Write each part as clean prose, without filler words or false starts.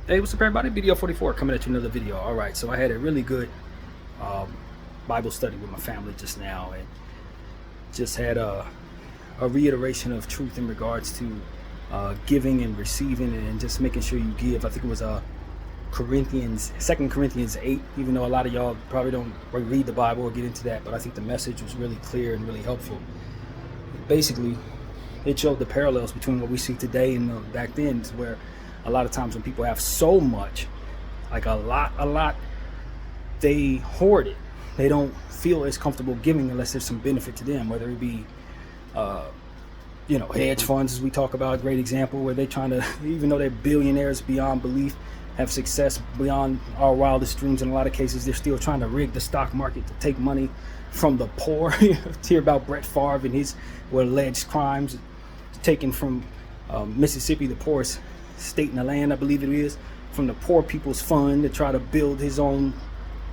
Hey, what's up, everybody? BDF 44 coming at you another video. All right, so I had a really good um, Bible study with my family just now, and just had a reiteration of truth in regards to giving and receiving, and just making sure you give. I think it was Corinthians, 2 Corinthians 8. Even though a lot of y'all probably don't read the Bible or get into that, but I think the message was really clear and really helpful. Basically, it showed the parallels between what we see today and back then, where a lot of times when people have so much, like a lot, they hoard it. They don't feel as comfortable giving unless there's some benefit to them, whether it be hedge funds, as we talk about, a great example, where they're trying to, even though they're billionaires beyond belief, have success beyond our wildest dreams, in a lot of cases they're still trying to rig the stock market to take money from the poor. You hear about Brett Favre and his alleged crimes, taken from Mississippi, the poorest state in the land, I believe it is, from the poor people's fund to try to build his own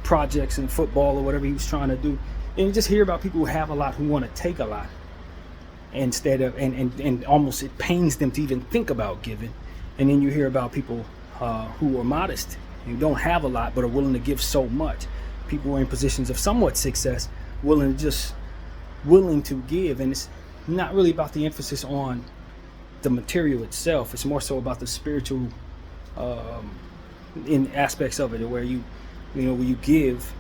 projects in football or whatever he was trying to do. And you just hear about people who have a lot, who want to take a lot, instead of, and almost it pains them to even think about giving. And then you hear about people who are modest and don't have a lot but are willing to give so much. People who are in positions of somewhat success, willing to give. And it's not really about the emphasis on the material itself. It's more so about the spiritual in aspects of it, where when you give,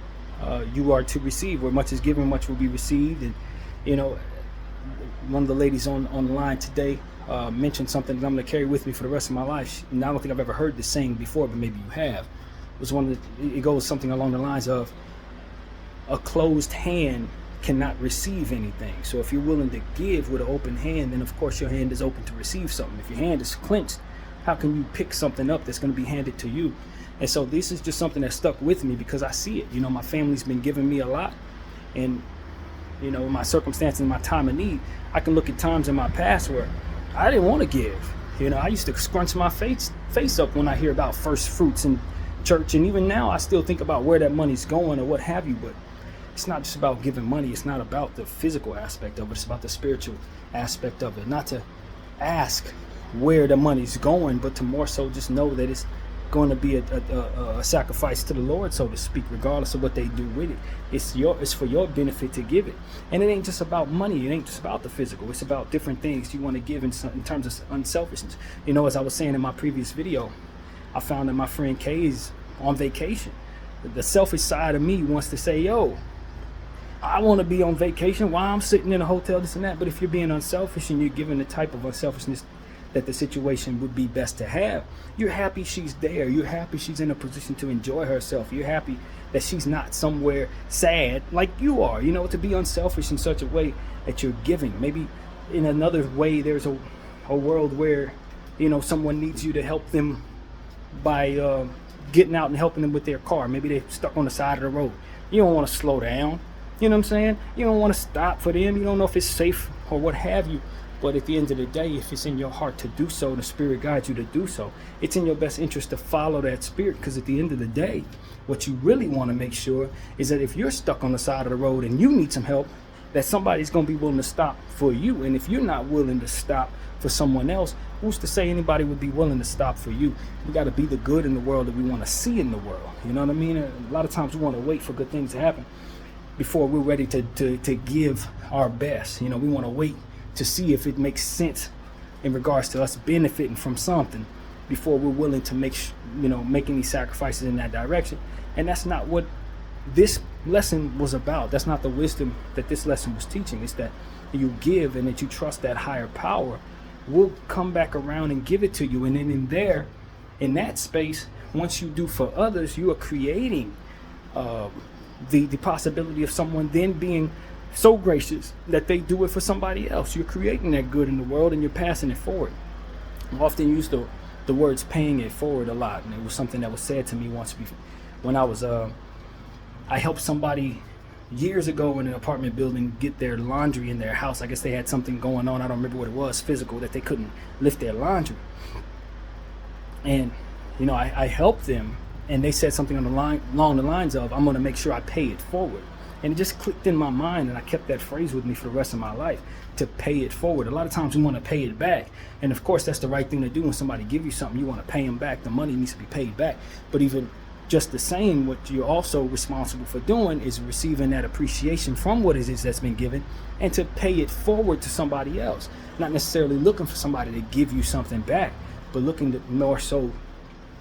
you are to receive. Where much is given, much will be received. And one of the ladies on the line today mentioned something that I'm going to carry with me for the rest of my life. And I don't think I've ever heard this saying before, but maybe you have. It goes something along the lines of, a closed hand cannot receive anything. So if you're willing to give with an open hand, then of course your hand is open to receive something. If your hand is clenched, how can you pick something up that's going to be handed to you? And so this is just something that stuck with me because I see it. My family's been giving me a lot, and my circumstances, my time of need, I can look at times in my past where I didn't want to give. I used to scrunch my face up when I hear about first fruits in church, and even now I still think about where that money's going or what have you. But it's not just about giving money. It's not about the physical aspect of it. It's about the spiritual aspect of it. Not to ask where the money's going, but to more so just know that it's going to be a sacrifice to the Lord, so to speak, regardless of what they do with it. It's for your benefit to give it. And it ain't just about money. It ain't just about the physical. It's about different things you want to give in terms of unselfishness. As I was saying in my previous video, I found that my friend Kay is on vacation. The selfish side of me wants to say, yo, I want to be on vacation while I'm sitting in a hotel, this and that. But if you're being unselfish and you're giving the type of unselfishness that the situation would be best to have, you're happy she's there. You're happy she's in a position to enjoy herself. You're happy that she's not somewhere sad like you are. To be unselfish in such a way that you're giving. Maybe in another way, there's a world where, someone needs you to help them by getting out and helping them with their car. Maybe they're stuck on the side of the road. You don't want to slow down. You know what I'm saying? You don't want to stop for them. You don't know if it's safe or what have you. But at the end of the day, if it's in your heart to do so, the Spirit guides you to do so, it's in your best interest to follow that Spirit. Because at the end of the day, what you really want to make sure is that if you're stuck on the side of the road and you need some help, that somebody's going to be willing to stop for you. And if you're not willing to stop for someone else, who's to say anybody would be willing to stop for you? We got to be the good in the world that we want to see in the world. You know what I mean? A lot of times we want to wait for good things to happen before we're ready to give our best. We want to wait to see if it makes sense in regards to us benefiting from something before we're willing to make any sacrifices in that direction. And that's not what this lesson was about. That's not the wisdom that this lesson was teaching. It's that you give and that you trust that higher power will come back around and give it to you. And then in that space, once you do for others, you are creating the possibility of someone then being so gracious that they do it for somebody else. You're creating that good in the world and you're passing it forward. I often use the words paying it forward a lot, and it was something that was said to me once when I helped somebody years ago in an apartment building get their laundry in their house. I guess they had something going on, I don't remember what it was, physical, that they couldn't lift their laundry. And I helped them, and they said something along the lines of, I'm going to make sure I pay it forward. And it just clicked in my mind, and I kept that phrase with me for the rest of my life, to pay it forward. A lot of times we want to pay it back. And of course, that's the right thing to do. When somebody give you something, you want to pay them back. The money needs to be paid back. But even just the same, what you're also responsible for doing is receiving that appreciation from what it is that's been given, and to pay it forward to somebody else. Not necessarily looking for somebody to give you something back, but looking to more so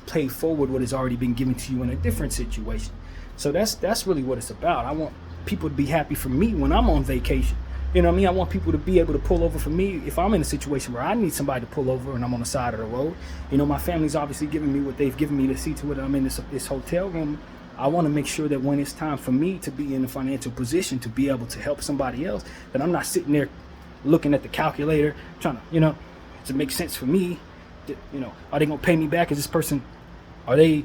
pay forward what has already been given to you in a different situation. So that's really what it's about. I want people to be happy for me when I'm on vacation. You know what I mean? I want people to be able to pull over for me if I'm in a situation where I need somebody to pull over and I'm on the side of the road. You know, my family's obviously giving me what they've given me to see to it. I'm in this hotel room. I want to make sure that when it's time for me to be in a financial position to be able to help somebody else, that I'm not sitting there looking at the calculator trying to, you know, to make sense for me. You know, are they going to pay me back? Is this person, are they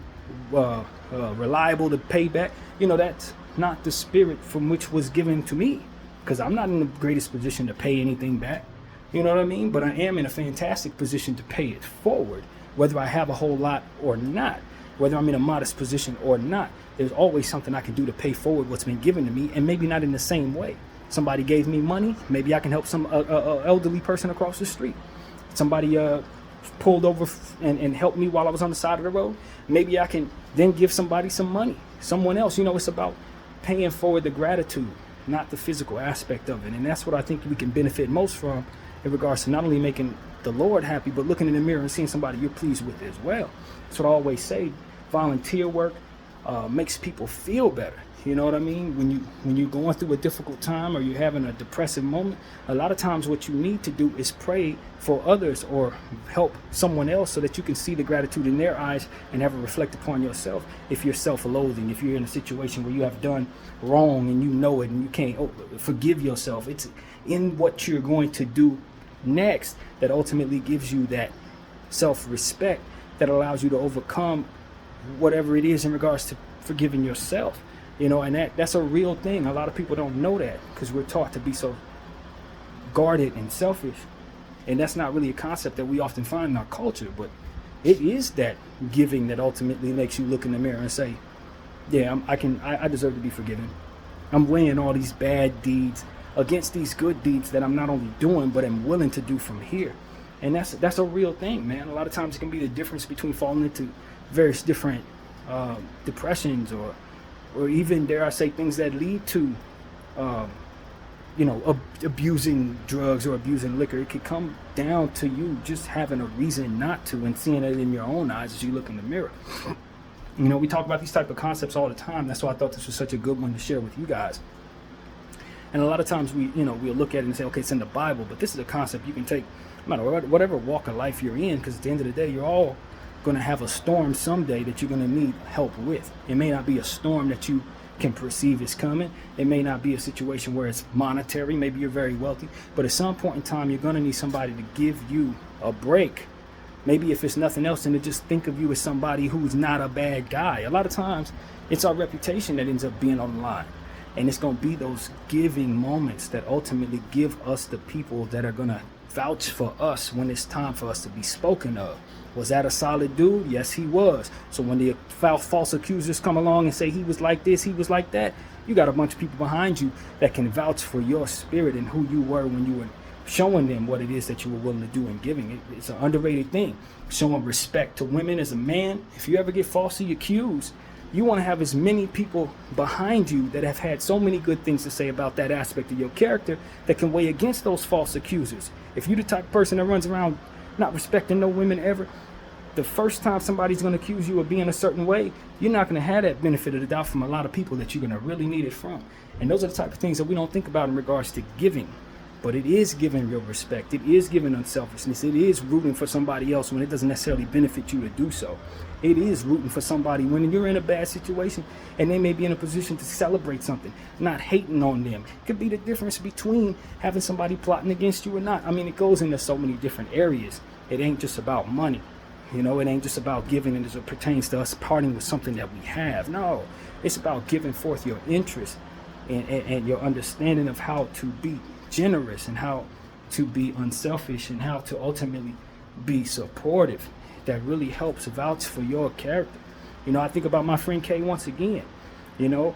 reliable to pay back? You know, that's not the spirit from which was given to me, because I'm not in the greatest position to pay anything back. You know what I mean? But I am in a fantastic position to pay it forward, whether I have a whole lot or not, whether I'm in a modest position or not. There's always something I can do to pay forward what's been given to me, and maybe not in the same way. Somebody gave me money, maybe I can help some elderly person across the street. Somebody pulled over and helped me while I was on the side of the road. Maybe I can then give somebody some money, someone else. You know, it's about paying forward the gratitude, not the physical aspect of it. And that's what I think we can benefit most from in regards to not only making the Lord happy, but looking in the mirror and seeing somebody you're pleased with as well. That's what I always say. Volunteer work makes people feel better. You know what I mean? When you're going through a difficult time or you're having a depressive moment, a lot of times what you need to do is pray for others or help someone else so that you can see the gratitude in their eyes and have it reflect upon yourself. If you're self-loathing, if you're in a situation where you have done wrong and you know it and you can't forgive yourself, it's in what you're going to do next that ultimately gives you that self-respect that allows you to overcome whatever it is in regards to forgiving yourself. You know, and that's a real thing. A lot of people don't know that because we're taught to be so guarded and selfish. And that's not really a concept that we often find in our culture. But it is that giving that ultimately makes you look in the mirror and say, yeah, I deserve to be forgiven. I'm weighing all these bad deeds against these good deeds that I'm not only doing, but I'm willing to do from here. And that's a real thing, man. A lot of times it can be the difference between falling into various different depressions or even, dare I say, things that lead to, abusing drugs or abusing liquor. It could come down to you just having a reason not to and seeing it in your own eyes as you look in the mirror. You know, we talk about these type of concepts all the time. That's why I thought this was such a good one to share with you guys. And a lot of times we'll look at it and say, okay, it's in the Bible, but this is a concept you can take no matter whatever walk of life you're in, because at the end of the day, you're all going to have a storm someday that you're going to need help with. It may not be a storm that you can perceive is coming. It may not be a situation where it's monetary. Maybe you're very wealthy, but at some point in time, you're going to need somebody to give you a break. Maybe if it's nothing else, then to just think of you as somebody who's not a bad guy. A lot of times, it's our reputation that ends up being on the line. And it's going to be those giving moments that ultimately give us the people that are going to vouch for us when it's time for us to be spoken of. Was that a solid dude? Yes, he was. So when the false accusers come along and say he was like this, he was like that, you got a bunch of people behind you that can vouch for your spirit and who you were when you were showing them what it is that you were willing to do and giving. It's an underrated thing. Showing respect to women as a man. If you ever get falsely accused, you want to have as many people behind you that have had so many good things to say about that aspect of your character that can weigh against those false accusers. If you're the type of person that runs around not respecting no women ever, the first time somebody's going to accuse you of being a certain way, you're not going to have that benefit of the doubt from a lot of people that you're going to really need it from. And those are the type of things that we don't think about in regards to giving. But it is giving real respect. It is giving unselfishness. It is rooting for somebody else when it doesn't necessarily benefit you to do so. It is rooting for somebody when you're in a bad situation and they may be in a position to celebrate something, not hating on them. It could be the difference between having somebody plotting against you or not. I mean, it goes into so many different areas. It ain't just about money. You know, it ain't just about giving as it pertains to us parting with something that we have. No, it's about giving forth your interest and your understanding of how to be generous and how to be unselfish and how to ultimately be supportive. That really helps vouch for your character. You know, I think about my friend Kay once again. You know,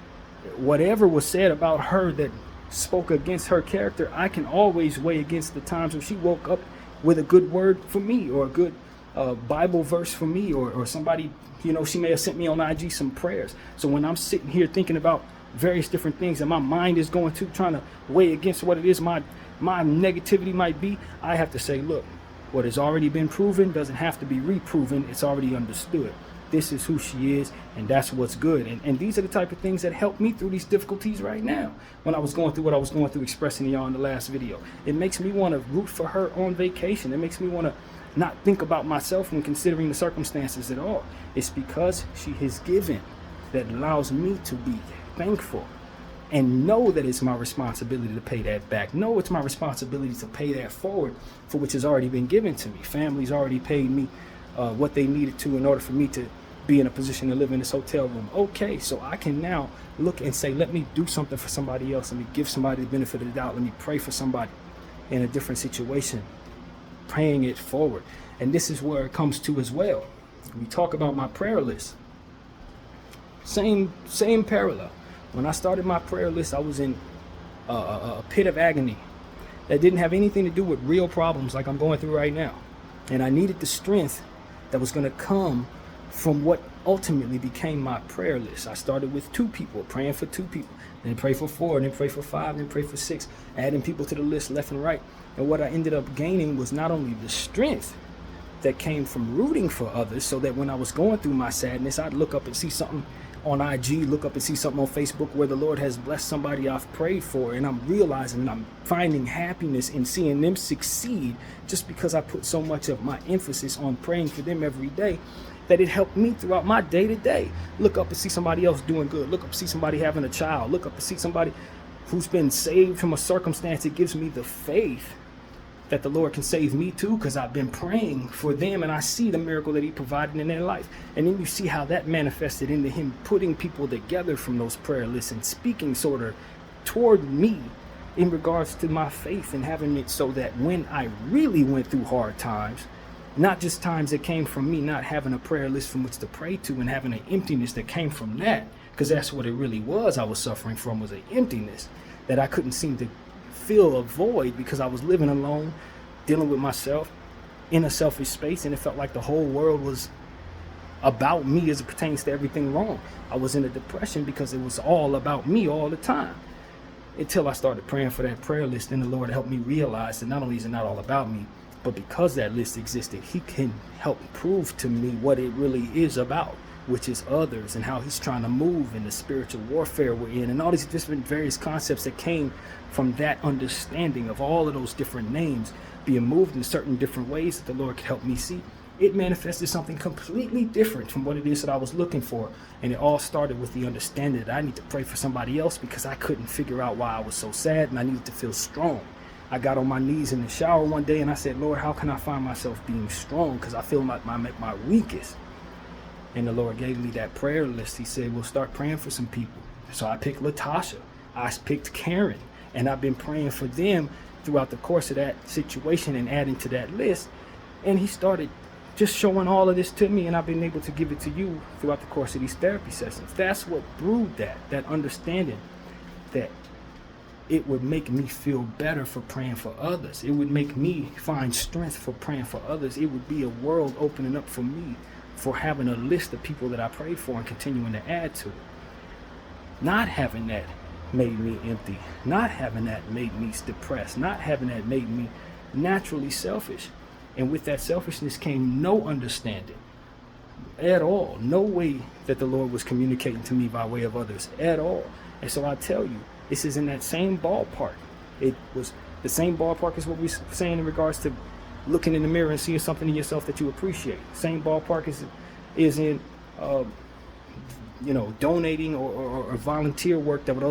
whatever was said about her that spoke against her character, I can always weigh against the times when she woke up with a good word for me, or a good Bible verse for me, or somebody, she may have sent me on IG some prayers. So when I'm sitting here thinking about various different things and my mind is going to trying to weigh against what it is my negativity might be, I have to say, look, what has already been proven doesn't have to be reproven. It's already understood. This is who she is, and that's what's good. And these are the type of things that help me through these difficulties right now. When I was going through what I was going through, expressing to y'all in the last video, it makes me want to root for her on vacation. It makes me want to not think about myself when considering the circumstances at all. It's because she has given that allows me to be thankful and know that it's my responsibility to pay that back. Know it's my responsibility to pay that forward for which has already been given to me. Family's already paid me what they needed to in order for me to be in a position to live in this hotel room. Okay, so I can now look and say, let me do something for somebody else. Let me give somebody the benefit of the doubt. Let me pray for somebody in a different situation, praying it forward. And this is where it comes to as well. We talk about my prayer list. Same parallel. When I started my prayer list, I was in a pit of agony that didn't have anything to do with real problems like I'm going through right now. And I needed the strength that was going to come from what ultimately became my prayer list. I started with 2 people, praying for 2 people, then pray for 4, then pray for 5, then pray for 6, adding people to the list left and right. And what I ended up gaining was not only the strength that came from rooting for others, so that when I was going through my sadness, I'd look up and see something on IG, look up and see something on Facebook where the Lord has blessed somebody I've prayed for, and I'm realizing and I'm finding happiness in seeing them succeed just because I put so much of my emphasis on praying for them every day, that it helped me throughout my day-to-day. Look up and see somebody else doing good. Look up and see somebody having a child. Look up and see somebody who's been saved from a circumstance. It gives me the faith that the Lord can save me too, because I've been praying for them and I see the miracle that he provided in their life. And then you see how that manifested into him putting people together from those prayer lists and speaking sort of toward me in regards to my faith, and having it so that when I really went through hard times, not just times that came from me not having a prayer list from which to pray to and having an emptiness that came from that, because that's what it really was I was suffering from, was an emptiness that I couldn't seem to fill a void because I was living alone, dealing with myself in a selfish space, and it felt like the whole world was about me as it pertains to everything wrong. I was in a depression because it was all about me all the time, until I started praying for that prayer list. And the Lord helped me realize that not only is it not all about me, but because that list existed, he can help prove to me what it really is about, which is others, and how he's trying to move in the spiritual warfare we're in, and all these different various concepts that came from that understanding of all of those different names being moved in certain different ways that the Lord could help me see. It manifested something completely different from what it is that I was looking for. And it all started with the understanding that I need to pray for somebody else because I couldn't figure out why I was so sad, and I needed to feel strong. I got on my knees in the shower one day and I said, Lord, how can I find myself being strong? Because I feel like I'm at my weakest. And the Lord gave me that prayer list. He said, well, start praying for some people. So I picked Latasha. I picked Karen. And I've been praying for them throughout the course of that situation and adding to that list. And he started just showing all of this to me, and I've been able to give it to you throughout the course of these therapy sessions. That's what brewed that understanding that it would make me feel better for praying for others. It would make me find strength for praying for others. It would be a world opening up for me for having a list of people that I prayed for and continuing to add to it. Not having that made me empty. Not having that made me depressed. Not having that made me naturally selfish. And with that selfishness came no understanding at all. No way that the Lord was communicating to me by way of others at all. And so I tell you, this is in that same ballpark. It was the same ballpark as what we're saying in regards to looking in the mirror and seeing something in yourself that you appreciate. Same ballpark is in donating or volunteer work that would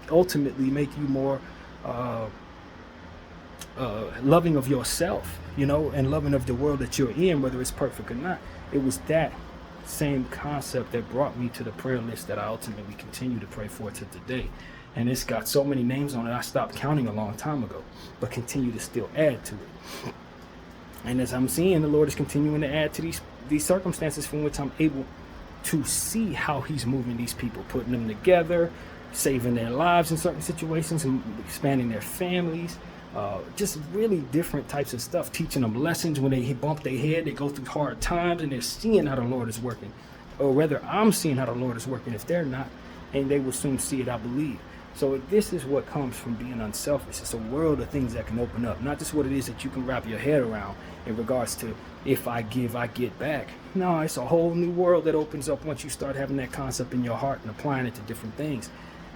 ultimately make you more loving of yourself, and loving of the world that you're in, whether it's perfect or not. It was that same concept that brought me to the prayer list that I ultimately continue to pray for to today. And it's got so many names on it, I stopped counting a long time ago, but continue to still add to it. And as I'm seeing, the Lord is continuing to add to these circumstances from which I'm able to see how he's moving these people, putting them together, saving their lives in certain situations and expanding their families. Just really different types of stuff, teaching them lessons when they bump their head, they go through hard times, and they're seeing how the Lord is working. Or rather, I'm seeing how the Lord is working if they're not, and they will soon see it, I believe. So this is what comes from being unselfish. It's a world of things that can open up, not just what it is that you can wrap your head around in regards to if I give, I get back. No, it's a whole new world that opens up once you start having that concept in your heart and applying it to different things.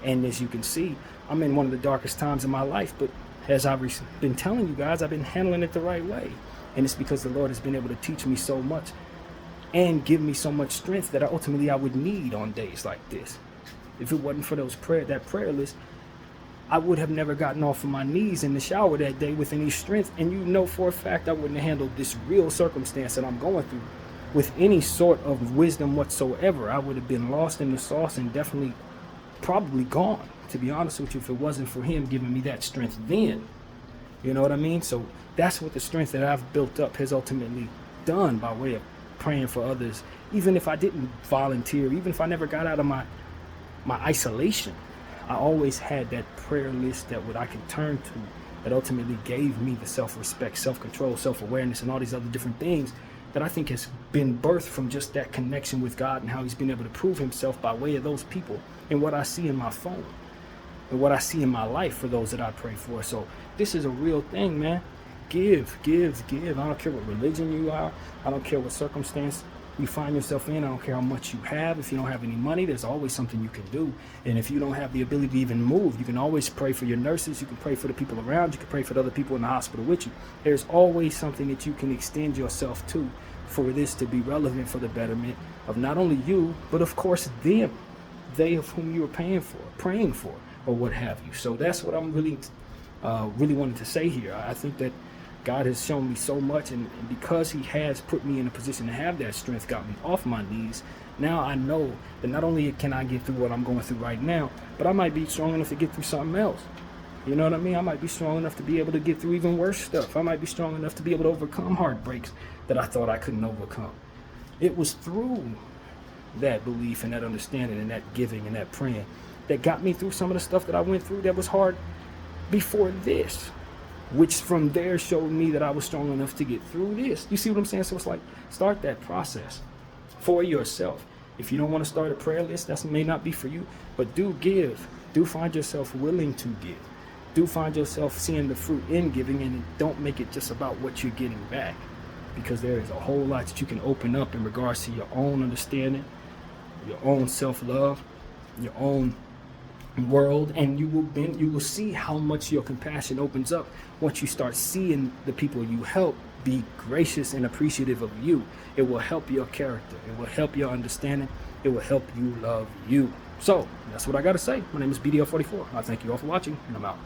And as you can see, I'm in one of the darkest times in my life, but as I've been telling you guys, I've been handling it the right way. And it's because the Lord has been able to teach me so much and give me so much strength that ultimately I would need on days like this. If it wasn't for that prayer list, I would have never gotten off of my knees in the shower that day with any strength. And you know for a fact I wouldn't have handled this real circumstance that I'm going through with any sort of wisdom whatsoever. I would have been lost in the sauce and definitely probably gone, to be honest with you, if it wasn't for him giving me that strength then. You know what I mean? So that's what the strength that I've built up has ultimately done by way of praying for others. Even if I didn't volunteer, even if I never got out of my isolation, I always had that prayer list that I could turn to that ultimately gave me the self-respect, self-control, self-awareness, and all these other different things that I think has been birthed from just that connection with God and how he's been able to prove himself by way of those people and what I see in my phone and what I see in my life for those that I pray for. So this is a real thing, man. Give. I don't care what religion you are. I don't care what circumstance you find yourself in. I don't care how much you have. If you don't have any money, there's always something you can do. And if you don't have the ability to even move, you can always pray for your nurses. You can pray for the people around. You can pray for the other people in the hospital with you. There's always something that you can extend yourself to for this to be relevant for the betterment of not only you, but of course them, they of whom you are praying for, or what have you. So that's what I'm really wanted to say here. I think that God has shown me so much, and because he has put me in a position to have that strength, got me off my knees, now I know that not only can I get through what I'm going through right now, but I might be strong enough to get through something else. You know what I mean? I might be strong enough to be able to get through even worse stuff. I might be strong enough to be able to overcome heartbreaks that I thought I couldn't overcome. It was through that belief and that understanding and that giving and that praying that got me through some of the stuff that I went through that was hard before this, which from there showed me that I was strong enough to get through this. You see what I'm saying? So it's like, start that process for yourself. If you don't want to start a prayer list, that may not be for you, but do give. Do find yourself willing to give. Do find yourself seeing the fruit in giving, and don't make it just about what you're getting back, because there is a whole lot that you can open up in regards to your own understanding, your own self-love, your own world, and you will see how much your compassion opens up once you start seeing the people you help be gracious and appreciative of you. It will help your character. It will help your understanding. It will help you love you. So that's what I got to say. My name is BDF 44. I thank you all for watching, and I'm out.